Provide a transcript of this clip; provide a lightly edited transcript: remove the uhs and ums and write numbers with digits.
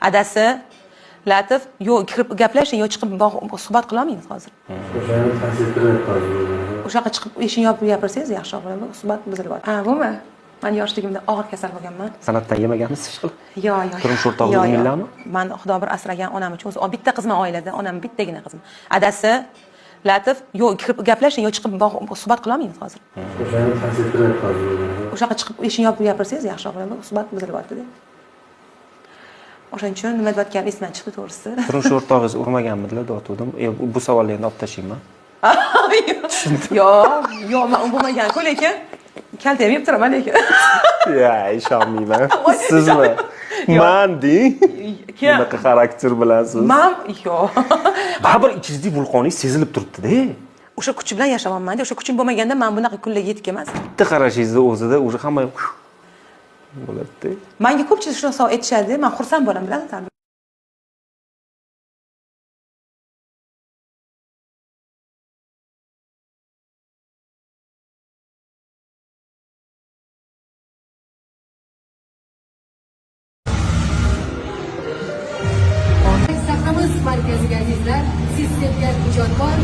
adasi Latif, yo kirib gaplashing, yo chiqib suhbat qila olmaymiz hozir. O'shani taklif qilyapman. O'shaqa chiqib eshikni yopib gapirsangiz yaxshiroq bo'ladi. Suhbat buzilyapti. Ha, bumi? Men yoshligimda og'ir kasal bo'lganman. San'atdan yemaganmisiz hech qilib? Yo'q. Turmush o'rtog'i o'zinglarmi? Men Xudo bir asragan onam uchun o'zi bitta qizman oilada, onam bittagina qizim. Adasi Latif, yo kirib gaplashing, yo chiqib suhbat qila olmaymiz hozir. O'shani taklif qilyapman. O'shaqa chiqib eshikni yopib gapirsangiz yaxshiroq bo'ladi. Suhbat buzilyapti-da. O'shaning uchun nima deyotganim esimdan chiqdi to'g'risi. Turmush o'rtog'ingiz urmaganmidilar, dotuvdim. Bu savolni endi olib tashlayman. Yo'q, men bo'lmagan-ku, lekin kalta ham yeb turaman lekin. Ya, ishonmayman. Sizmi? Men deng. Bunaqa xarakter bilasiz. Men yo'q. Baribir ichingizda vulqonlik sezilib turibdi-da. O'sha kuch bilan yashamayman-da. O'sha kuchim bo'lmaganda men bunaqa kunlarga yetib kelmas. Bitta qarashingizni o'zida o'zi hamma bo'ladi-da. Menga ko'pchilik shuni savol etishadi, men xursand bo'laman, bilasizmi? Sahramiz markaziga azizlar, siz sevgan ijodkor